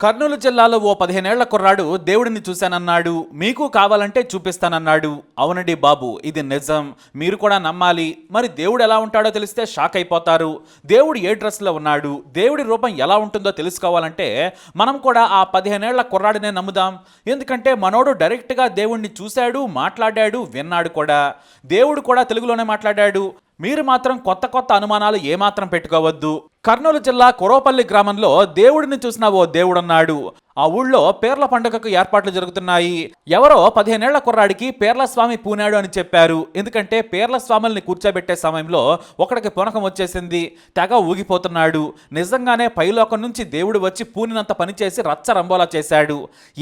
కర్నూలు జిల్లాలో ఓ 15 ఏళ్ల కుర్రాడు దేవుడిని చూశానన్నాడు. మీకు కావాలంటే చూపిస్తానన్నాడు. అవునండి బాబు, ఇది నిజం. మీరు కూడా నమ్మాలి. మరి దేవుడు ఎలా ఉంటాడో తెలిస్తే షాక్ అయిపోతారు. దేవుడు ఏ డ్రెస్లో ఉన్నాడు, దేవుడి రూపం ఎలా ఉంటుందో తెలుసుకోవాలంటే మనం కూడా ఆ 15 ఏళ్ల కుర్రాడినే నమ్ముదాం. ఎందుకంటే మనోడు డైరెక్ట్గా దేవుణ్ణి చూశాడు, మాట్లాడాడు, విన్నాడు కూడా. దేవుడు కూడా తెలుగులోనే మాట్లాడాడు. మీరు మాత్రం కొత్త కొత్త అనుమానాలు ఏమాత్రం పెట్టుకోవద్దు. కర్నూలు జిల్లా కొరోపల్లి గ్రామంలో దేవుడిని చూసిన ఓ దేవుడున్నాడు. ఆ ఊళ్ళో పేర్ల పండుగకు ఏర్పాట్లు జరుగుతున్నాయి. ఎవరో 15 ఏళ్ల కుర్రాడికి పేర్ల స్వామి పూనాడు అని చెప్పారు. ఎందుకంటే పేర్ల స్వాముల్ని కూర్చోబెట్టే సమయంలో ఒకడికి పునకం వచ్చేసింది. తెగ ఊగిపోతున్నాడు. నిజంగానే పైలోకం నుంచి దేవుడు వచ్చి పూనినంత పనిచేసి రచ్చరంబోలా చేశాడు.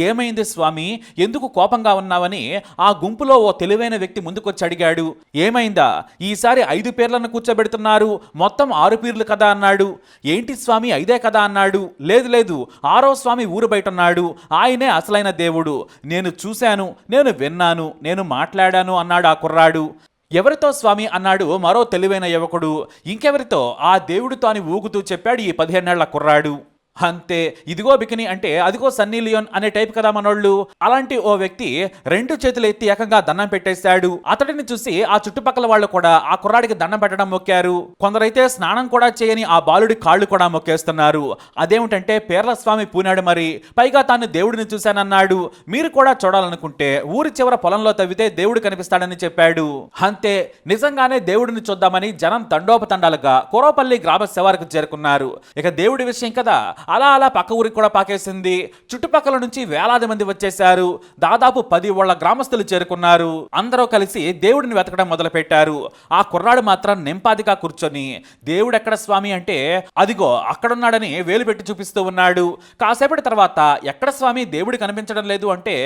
ఏమైంది స్వామి, ఎందుకు కోపంగా ఉన్నావని ఆ గుంపులో ఓ తెలివైన వ్యక్తి ముందుకొచ్చి అడిగాడు. ఏమైందా, ఈసారి 5 పేర్లను కూర్చోబెడుతున్నారు, మొత్తం 6 పీర్లు కదా అన్నాడు. ఏంటి స్వామి 5 కదా అన్నాడు. లేదు లేదు, 6వ స్వామి ఊరు బయట ఉన్నాడు, ఆయనే అసలైన దేవుడు. నేను చూశాను, నేను విన్నాను, నేను మాట్లాడాను అన్నాడు ఆ కుర్రాడు. ఎవరితో స్వామి అన్నాడు మరో తెలివైన యువకుడు. ఇంకెవరితో, ఆ దేవుడితో అని ఊగుతూ చెప్పాడు ఈ 15 ఏళ్ల కుర్రాడు. అంతే, ఇదిగో బికిని అంటే అదిగో సన్నీ లియోన్ అనే టైప్ కదా మనోళ్ళు. అలాంటి ఓ వ్యక్తి 2 చేతులు ఎత్తి ఏకంగా దండం పెట్టేశాడు. అతడిని చూసి ఆ చుట్టుపక్కల వాళ్ళు కూడా ఆ కుర్రాడికి దండం పెట్టడం మొక్కారు. కొందరైతే స్నానం కూడా చేయని ఆ బాలుడి కాళ్ళు కూడా మొక్కేస్తున్నారు. అదేమిటంటే పేర్ల స్వామి పూనాడు మరి, పైగా తాను దేవుడిని చూశానన్నాడు. మీరు కూడా చూడాలనుకుంటే ఊరి చివర పొలంలో తవ్వితే దేవుడు కనిపిస్తాడని చెప్పాడు. అంతే, నిజంగానే దేవుడిని చూద్దామని జనం తండోపతండాలుగా కొరోపల్లి గ్రామ శివారుకు చేరుకున్నారు. ఇక దేవుడి విషయం కదా, అలా అలా పక్క ఊరికి కూడా పాకేసింది. చుట్టుపక్కల నుంచి వేలాది మంది వచ్చేశారు. దాదాపు 10 ఊళ్ళ గ్రామస్తులు చేరుకున్నారు. అందరూ కలిసి దేవుడిని వెతకడం మొదలు పెట్టారు. ఆ కుర్రాడు మాత్రం నింపాదిగా కూర్చొని దేవుడు ఎక్కడ స్వామి అంటే అదిగో అక్కడున్నాడని వేలు పెట్టి చూపిస్తూ ఉన్నాడు. కాసేపటి తర్వాత ఎక్కడ స్వామి దేవుడు కనిపించడం లేదు అంటే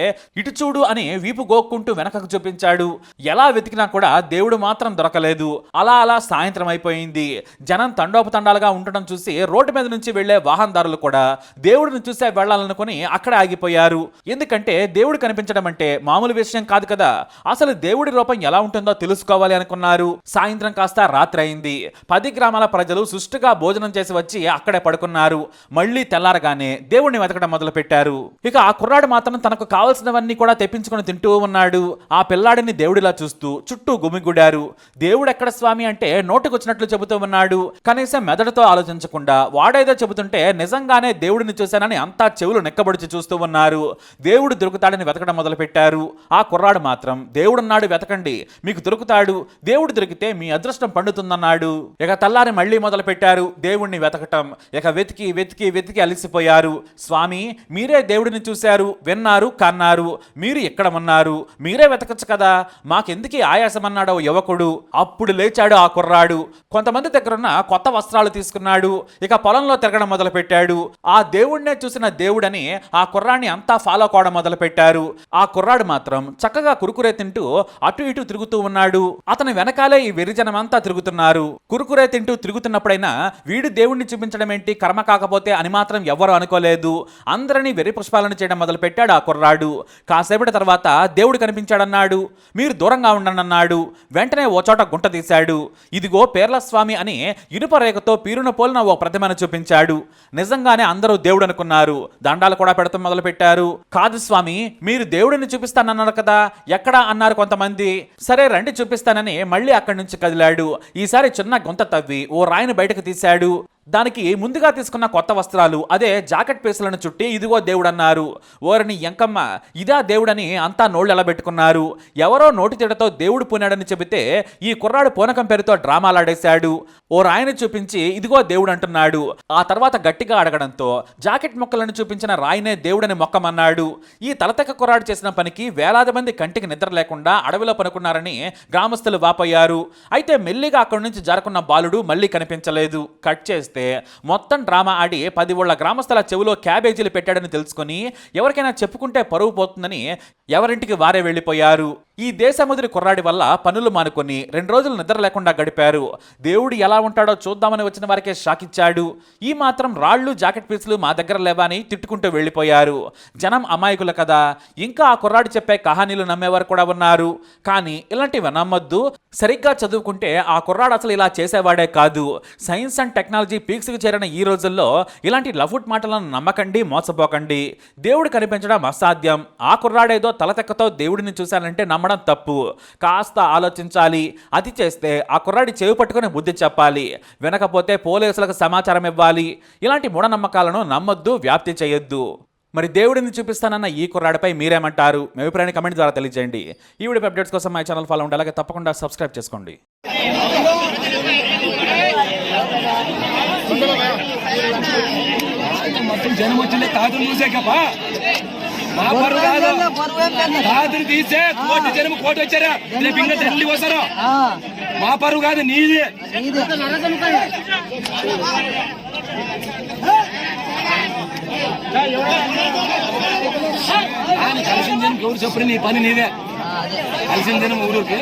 ఇటు చూడు అని వీపు గోక్కుంటూ వెనకకు చూపించాడు. ఎలా వెతికినా కూడా దేవుడు మాత్రం దొరకలేదు. అలా అలా సాయంత్రం అయిపోయింది. జనం తండోపతండాలుగా ఉండడం చూసి రోడ్డు మీద నుంచి వెళ్లే వాహనదారులు కూడా దేవుడిని చూసే వెళ్లాలనుకుని అక్కడ ఆగిపోయారు. ఎందుకంటే దేవుడు కనిపించడం అంటే మామూలు విషయం కాదు కదా. అసలు దేవుడి రూపం ఎలా ఉంటుందో తెలుసుకోవాలి అనుకున్నారు. సాయంత్రం కాస్త రాత్రి అయింది. 10 గ్రామాల ప్రజలు సుష్టుగా భోజనం చేసి వచ్చి అక్కడే పడుకున్నారు. మళ్ళీ తెల్లారగానే దేవుడిని వెతకడం మొదలు పెట్టారు. ఇక ఆ కుర్రాడు మాత్రం తనకు కావలసినవన్నీ కూడా తెప్పించుకొని తింటూ ఉన్నాడు. ఆ పిల్లాడిని దేవుడిలా చూస్తూ చుట్టూ గుమిగూడారు. దేవుడు ఎక్కడ స్వామి అంటే నోటికొచ్చినట్లు చెబుతూ ఉన్నాడు. కనీసం మెదడుతో ఆలోచించకుండా వాడేదో చెబుతుంటే నిజంగానే దేవుడిని చూశానని అంతా చెవులు నెక్కబడిచి చూస్తూ ఉన్నారు. దేవుడు దొరుకుతాడని వెతకడం మొదలు పెట్టారు. ఆ కుర్రాడు మాత్రం దేవుడున్నాడు, వెతకండి, మీకు దొరుకుతాడు, దేవుడు దొరికితే మీ అదృష్టం పండుతుందన్నాడు. ఇక తెల్లారి మళ్ళీ మొదలు పెట్టారు దేవుణ్ణి వెతకటం. ఇక వెతికి వెతికి వెతికి అలిసిపోయారు. స్వామి, మీరే దేవుడిని చూశారు, విన్నారు, కన్నారు, మీరు ఇక్కడ ఉన్నారు, మీరే వెతకచ్చు కదా, మాకెందుకు ఆయాసం అన్నాడు యువకుడు. అప్పుడు లేచాడు ఆ కుర్రాడు. కొంతమంది దగ్గరున్న కొత్త వస్త్రాలు తీసుకున్నాడు. ఇక పొలంలో తిరగడం మొదలు పెట్టాడు. ఆ దేవుడినే చూసిన దేవుడని ఆ కుర్రాన్ని అంతా ఫాలో కావడం మొదలు పెట్టారు. ఆ కుర్రాడు మాత్రం చక్కగా కురుకురే తింటూ అటు ఇటు తిరుగుతూ ఉన్నాడు. అతని వెనకాలే ఈ వెరిజనం అంతా తిరుగుతున్నారు. కురుకురే తింటూ తిరుగుతున్నప్పుడైనా వీడు దేవుణ్ణి చూపించడం ఏంటి కర్మ కాకపోతే అని మాత్రం ఎవ్వరూ అనుకోలేదు. అందరినీ వెర్రి పుష్పాలను చేయడం మొదలు పెట్టాడు ఆ కుర్రాడు. కాసేపటి తర్వాత దేవుడు కనిపించాడన్నాడు. మీరు దూరంగా ఉండండి అన్నాడు. వెంటనే ఓ చోట గుంట తీశాడు. ఇదిగో పేర్ల స్వామి అని ఇనుప రేఖతో పీరున పోలిన ఓ ప్రతిమను చూపించాడు. నిజంగానే అందరూ దేవుడు అనుకున్నారు. దండాలు కూడా పెడతాం మొదలు పెట్టారు. కాదు స్వామి, మీరు దేవుడిని చూపిస్తానన్నారు కదా, ఎక్కడా అన్నారు కొంతమంది. సరే రండి చూపిస్తానని మళ్ళీ అక్కడి నుంచి కదిలాడు. ఈసారి చిన్న గుంత తవ్వి ఓ రాయిని బయటకు తీశాడు. దానికి ముందుగా తీసుకున్న కొత్త వస్త్రాలు అదే జాకెట్ పీసులను చుట్టి ఇదిగో దేవుడన్నారు. ఓరని ఎంకమ్మ, ఇదా దేవుడని అంతా నోళ్ళు ఎలా పెట్టుకున్నారు. ఎవరో నోటి తిడతో దేవుడు పూనాడని చెబితే ఈ కుర్రాడు పూనకం పేరుతో డ్రామాలాడేశాడు. ఓ రాయిని చూపించి ఇదిగో దేవుడు అంటున్నాడు. ఆ తర్వాత గట్టిగా అడగడంతో జాకెట్ మొక్కలను చూపించిన రాయినే దేవుడని మొక్కమన్నాడు. ఈ తలతెక్క కుర్రాడు చేసిన పనికి వేలాది మంది కంటికి నిద్ర లేకుండా అడవిలో పనుకున్నారని గ్రామస్తులు వాపోయారు. అయితే మెల్లిగా అక్కడి నుంచి జారుకున్న బాలుడు మళ్ళీ కనిపించలేదు. కట్ చేస్తే మొత్తం డ్రామా ఆడి 10 ఊళ్ళ గ్రామస్తుల చెవిలో క్యాబేజీలు పెట్టాడని తెలుసుకుని ఎవరికైనా చెప్పుకుంటే పరువు పోతుందని ఎవరింటికి వారే వెళ్ళిపోయారు. ఈ దేశముదిరి కుర్రాడి వల్ల పనులు మానుకొని 2 రోజులు నిద్ర లేకుండా గడిపారు. దేవుడు ఎలా ఉంటాడో చూద్దామని వచ్చిన వారికే షాక్ ఇచ్చాడు. ఈ మాత్రం రాళ్ళు జాకెట్ పీసులు మా దగ్గర లేవని తిట్టుకుంటూ వెళ్ళిపోయారు. జనం అమాయకులు కదా, ఇంకా ఆ కుర్రాడు చెప్పే కహానీలు నమ్మేవారు కూడా ఉన్నారు. కానీ ఇలాంటివి నమ్మొద్దు. సరిగ్గా చదువుకుంటే ఆ కుర్రాడు అసలు ఇలా చేసేవాడే కాదు. సైన్స్ అండ్ టెక్నాలజీ పీక్స్కి చేరిన ఈ రోజుల్లో ఇలాంటి లఫుట్ మాటలను నమ్మకండి, మోసపోకండి. దేవుడు కనిపించడం అసాధ్యం. ఆ కుర్రాడేదో తలతెక్కతో దేవుడిని చూశానంటే నమ్మడం తప్పు. కాస్త ఆలోచించాలి. అది చేస్తే ఆ కుర్రాడి చెవి పట్టుకుని బుద్ధి చెప్పాలి. వినకపోతే పోలీసులకు సమాచారం ఇవ్వాలి. ఇలాంటి మూఢనమ్మకాలను నమ్మొద్దు, వ్యాప్తి చేయొద్దు. మరి దేవుడిని చూపిస్తానన్న ఈ కుర్రాడిపై మీరేమంటారు? మీ అభిప్రాయాన్ని కమెంట్ ద్వారా తెలియజేయండి. ఈ వీడియో అప్డేట్స్ కోసం మా ఛానల్ ఫాలో ఉండాలి. అలాగే తప్పకుండా సబ్స్క్రైబ్ చేసుకోండి. మొత్తం జనం వచ్చింది తాతను చూసాకప్ప మా పరువు కాదు, తాతను తీసే కోటి జనం కోటి వచ్చారా, రేపు ఇంకా తల్లి వస్తారా, మా పరువు కాదు నీది. కలిసిన జనం ఎవరు చెప్పరు, నీ పని నీదే. కలిసిన జనం ఊరికి